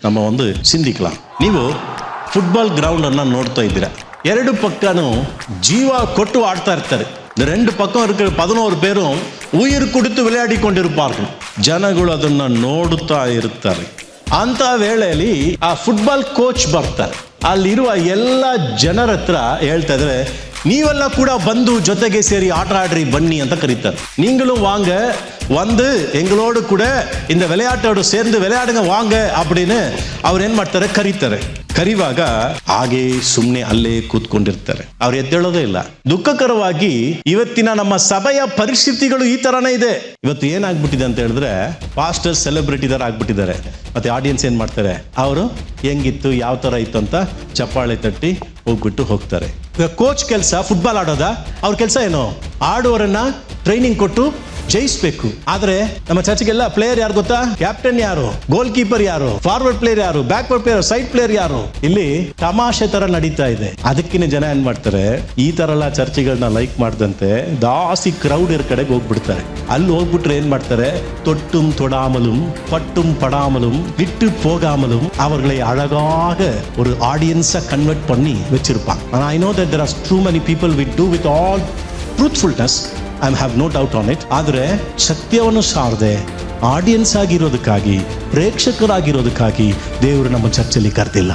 நம்ம வந்து சிந்திக்கலாம். ನೀವು ಫುಟ್ಬಾಲ್ ಗ್ರೌಂಡ್ ಅನ್ನ ನೋಡ್ತಾ ಇದ್ದೀರಾ, ಎರಡು ಪಕ್ಕನೂ ಜೀವ ಕೊಟ್ಟು ಆಡ್ತಾ ಇರ್ತಾರೆ. இந்த ரெண்டு பக்கம் இருக்கிற 11 பேரும் உயிர் கொடுத்து விளையாடி கொண்டிருப்பார்கள். ಜನಗಳು ಅದನ್ನ ನೋಡುತ್ತಾ ಇರ್ತಾರೆ. ಅಂತ ವೇಳೆಯಲ್ಲಿ ಆ ಫುಟ್ಬಾಲ್ ಕೋಚ್ ಬರ್ತಾರೆ. ಅಲ್ಲಿರುವ ಎಲ್ಲ ಜನರ ಹತ್ರ ಹೇಳ್ತಾ ಇದ್ರೆ, ನೀವೆಲ್ಲ ಕೂಡ ಬಂದು ಜೊತೆಗೆ ಸೇರಿ ಆಟ ಆಡ್ರಿ ಬನ್ನಿ ಅಂತ ಕರೀತಾರೆ. நீங்களும் வாங்க, வந்து எங்களோடு கூட இந்த விளையாட்டோடு சேர்ந்து விளையாடுங்க வாங்க அப்படின்னு ಅವ್ರು ಏನ್ ಮಾಡ್ತಾರೆ, ಕರೀತಾರೆ. ಕರಿವಾಗ ಹಾಗೆ ಸುಮ್ಮನೆ ಅಲ್ಲೇ ಕೂತ್ಕೊಂಡಿರ್ತಾರೆ, ಅವ್ರು ಎದ್ದೇಳೋದೇ ಇಲ್ಲ. ದುಃಖಕರವಾಗಿ ಇವತ್ತಿನ ನಮ್ಮ ಸಭೆಯ ಪರಿಸ್ಥಿತಿಗಳು ಈ ತರನೇ ಇದೆ. ಇವತ್ತು ಏನಾಗ್ಬಿಟ್ಟಿದೆ ಅಂತ ಹೇಳಿದ್ರೆ, ಪಾಸ್ಟರ್ ಸೆಲೆಬ್ರಿಟಿ ತರ ಆಗ್ಬಿಟ್ಟಿದ್ದಾರೆ. ಮತ್ತೆ ಆಡಿಯನ್ಸ್ ಏನ್ ಮಾಡ್ತಾರೆ, ಅವರು ಹೆಂಗಿತ್ತು ಯಾವ ತರ ಇತ್ತು ಅಂತ ಚಪ್ಪಾಳೆ ತಟ್ಟಿ ಹೋಗ್ಬಿಟ್ಟು ಹೋಗ್ತಾರೆ. ಕೋಚ್ ಕೆಲಸ ಫುಟ್ಬಾಲ್ ಆಡೋದ? ಅವ್ರ ಕೆಲಸ ಏನು? ಆಡುವವರನ್ನ ಟ್ರೈನಿಂಗ್ ಕೊಟ್ಟು ಜಯಿಸ್ಬೇಕು. ಆದ್ರೆ ನಮ್ಮ ಚರ್ಚ್ಗೆಲ್ಲ ಪ್ಲೇಯರ್ ಯಾರು ಗೊತ್ತಾ? ಕ್ಯಾಪ್ಟನ್ ಯಾರು, ಗೋಲ್ ಕೀಪರ್ ಯಾರು, ಫಾರ್ವರ್ಡ್ ಪ್ಲೇಯರ್ ಯಾರು, ಬ್ಯಾಕ್ವರ್ಡ್ ಪ್ಲೇಯರ್, ಸೈಡ್ ಪ್ಲೇಯರ್ ಯಾರು? ಇಲ್ಲಿ ತಮಾಷೆ ತರ ನಡೀತಾ ಇದೆ. ಅದಕ್ಕಿನ ಜನ ಏನ್ ಮಾಡ್ತಾರೆ, ಈ ತರ ಎಲ್ಲ ಚರ್ಚ್ಗಳನ್ನ ಲೈಕ್ ಮಾಡದಂತೆ ಜಾಸ್ತಿ ಕ್ರೌಡ್ ಇರೋ ಕಡೆಗೆ ಹೋಗ್ಬಿಡ್ತಾರೆ. ಅಲ್ಲಿ ಹೋಗ್ಬಿಟ್ರೆ ಏನ್ ಮಾಡ್ತಾರೆ, தொட்டும் தொடாமலும் பட்டும் படாமலும் விட்டு போகாமலும் அவர்களை அழகாக ஒரு ஆடியன்ஸா கன்வெர்ட் பண்ணி வச்சிருப்பாங்க. I know that there are too many people we do with all truthfulness. I have no doubt on it. ಆದರೆ ಸತ್ಯವನ್ನು ಸಾರದೆ ಆಡಿಯನ್ಸ್ ಆಗಿರೋದಕ್ಕಾಗಿ, ಪ್ರೇಕ್ಷಕರಾಗಿರೋದಕ್ಕಾಗಿ ದೇವರು ನಮ್ಮ ಚರ್ಚಲ್ಲಿ ಕರೆದಿಲ್ಲ.